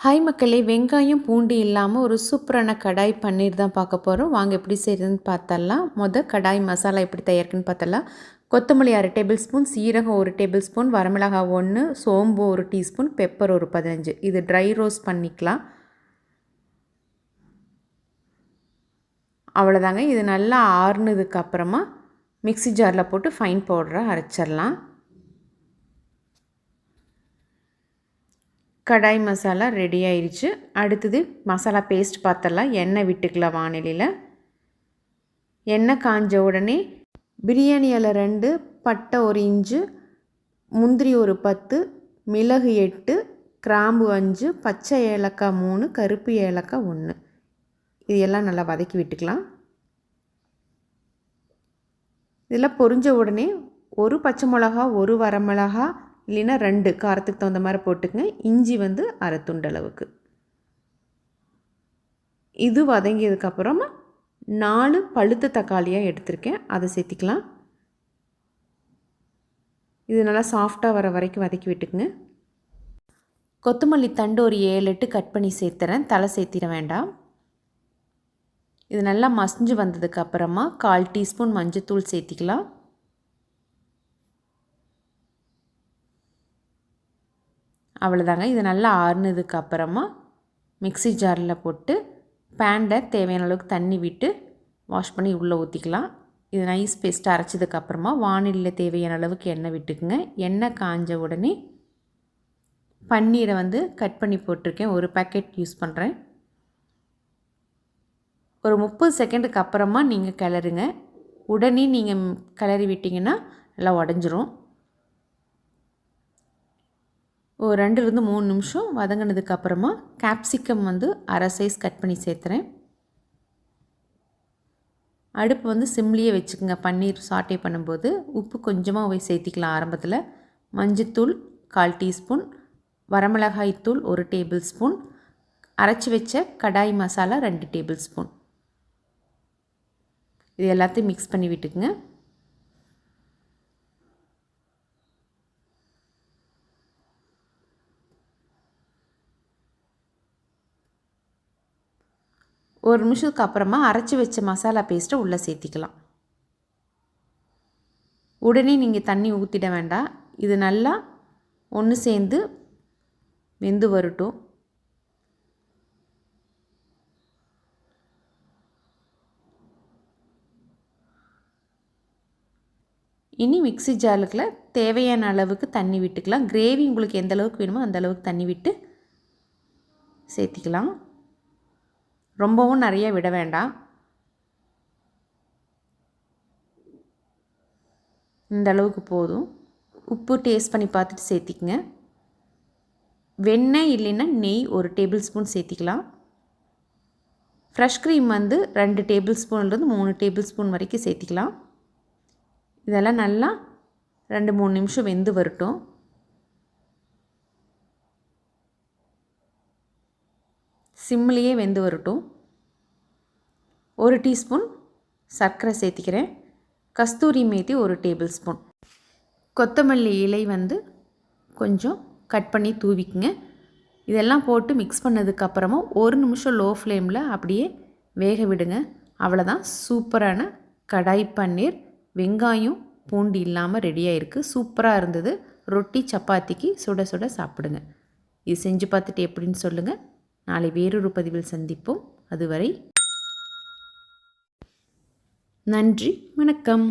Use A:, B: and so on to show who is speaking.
A: Hi மக்களே, வெங்காயம் பூண்டு இல்லாமல் ஒரு சூப்பரான கடாய் பன்னீர் தான் பார்க்க போகிறோம். வாங்க எப்படி செய்கிறதுன்னு பார்த்தரலாம். கடாய் மசாலா எப்படி தயாரிக்குன்னு பார்த்தரலாம். கொத்தமல்லி 1/2 டேபிள் ஸ்பூன், சீரகம் 1 டேபிள் ஸ்பூன், வரமிளகாய் 1, சோம்பு 1 டீஸ்பூன், பெப்பர் ஒரு 15. இது ட்ரை ரோஸ்ட் பண்ணிக்கலாம். அவ்வளோதாங்க. இது நல்லா ஆறுனதுக்கு அப்புறமா மிக்ஸி ஜாரில் போட்டு ஃபைன் பவுடராக அரைச்சிடலாம். கடாய் மசாலா ரெடி ஆயிடுச்சு. அடுத்தது மசாலா பேஸ்ட் பார்த்தரலாம். எண்ணெய் விட்டுக்கலாம் வானிலையில். எண்ணெய் காஞ்ச உடனே பிரியாணி இலை 2, பட்டை 1 இன்ச்சு, முந்திரி ஒரு 10, மிளகு 8, கிராம்பு 5, பச்சை ஏலக்காய் 3, கருப்பு ஏலக்காய் 1. இது எல்லாம் நல்லா வதக்கி விட்டுக்கலாம். இதில் பொரிஞ்ச உடனே ஒரு பச்சை மிளகா, ஒரு வரமிளகா, இல்லைன்னா 2 காரத்துக்கு தகுந்த மாதிரி போட்டுக்கங்க. இஞ்சி 1/2 துண்டு அளவுக்கு. இது வதங்கியதுக்கப்புறமா 4 பழுத்த தக்காளியாக எடுத்திருக்கேன், அதை சேர்த்திக்கலாம். இது நல்லா சாஃப்டாக வர வரைக்கும் வதக்கி விட்டுக்குங்க. கொத்தமல்லி தண்டு ஒரு 7-8 கட் பண்ணி சேர்த்துறேன், தலை சேர்த்திட வேண்டாம். இது நல்லா மசிஞ்சு வந்ததுக்கப்புறமா 1/4 டீஸ்பூன் மஞ்சத்தூள் சேர்த்திக்கலாம். அவ்வளோதாங்க. இது நல்லா ஆறுனதுக்கு அப்புறமா மிக்ஸி ஜாரில் போட்டு பேனில் தேவையான அளவுக்கு தண்ணி விட்டு வாஷ் பண்ணி உள்ளே ஊற்றிக்கலாம். இது நைஸ் பேஸ்ட்டாக அரைச்சதுக்கப்புறமா வானிலையில் தேவையான அளவுக்கு எண்ணெய் விட்டுக்குங்க. எண்ணெய் காஞ்ச உடனே பன்னீரை கட் பண்ணி போட்டிருக்கேன். ஒரு பேக்கெட் யூஸ் பண்ணுறேன். ஒரு 30 செகண்டுக்கு அப்புறமா நீங்கள் கிளறுங்க. உடனே நீங்கள் கிளறி விட்டிங்கன்னா நல்லா உடஞ்சிரும். ஒரு 2-3 நிமிஷம் வதங்கினதுக்கப்புறமா கேப்சிகம் 1/2 சைஸ் கட் பண்ணி சேர்த்துறேன். அடுப்பு சிம்லியே வச்சுக்கோங்க. பன்னீர் சாட்டே பண்ணும்போது உப்பு கொஞ்சமாக சேர்த்திக்கலாம் ஆரம்பத்தில். மஞ்சத்தூள் 1/4 டீஸ்பூன், வரமிளகாய் தூள் 1 டேபிள் ஸ்பூன், அரைச்சி வச்ச கடாய் மசாலா 2 டேபிள் ஸ்பூன். இது எல்லாத்தையும் மிக்ஸ் பண்ணி விட்டுக்குங்க. ஒரு நிமிஷத்துக்கு அப்புறமா அரைச்சி வச்ச மசாலா பேஸ்ட்டை உள்ளே சேர்த்திக்கலாம். உடனே நீங்கள் தண்ணி ஊற்றிட வேண்டாம். இது நல்லா ஒன்று சேர்ந்து வெந்து வரட்டும். இனி மிக்ஸி ஜாருக்குள்ள தேவையான அளவுக்கு தண்ணி விட்டுக்கலாம். கிரேவி உங்களுக்கு எந்த அளவுக்கு வேணுமோ அந்த அளவுக்கு தண்ணி விட்டு சேர்த்திக்கலாம். ரொம்பவும் நிறைய விட வேண்டாம். இந்த அளவுக்கு போதும். உப்பு டேஸ்ட் பண்ணி பார்த்துட்டு சேர்த்திக்கங்க. வெண்ணெய் இல்லைன்னா நெய் 1 டேபிள் ஸ்பூன் சேர்த்திக்கலாம். ஃப்ரெஷ் க்ரீம் 2 டேபிள் ஸ்பூன்லேருந்து 3 டேபிள் ஸ்பூன் வரைக்கும் சேர்த்திக்கலாம். இதெல்லாம் நல்லா 2-3 நிமிஷம் வெந்து வரட்டும். சிம்லேயே வெந்து வரட்டும். 1 டீஸ்பூன் சர்க்கரை சேர்த்திக்கிறேன். கஸ்தூரி மேத்தி 1 டேபிள் ஸ்பூன். கொத்தமல்லி இலை கொஞ்சம் கட் பண்ணி தூவிக்குங்க. இதெல்லாம் போட்டு மிக்ஸ் பண்ணதுக்கப்புறமா 1 நிமிஷம் லோ ஃப்ளேமில் அப்படியே வேக விடுங்க. அவ்வளோதான். சூப்பரான கடாய் பன்னீர் வெங்காயம் பூண்டு இல்லாமல் ரெடியாக இருக்குது. சூப்பராக இருந்தது. ரொட்டி சப்பாத்திக்கு சுட சுட சாப்பிடுங்க. இது செஞ்சு பார்த்துட்டு எப்படின்னு சொல்லுங்கள். நாளை வேறொரு பதிவில் சந்திப்போம். அதுவரை நன்றி, வணக்கம்.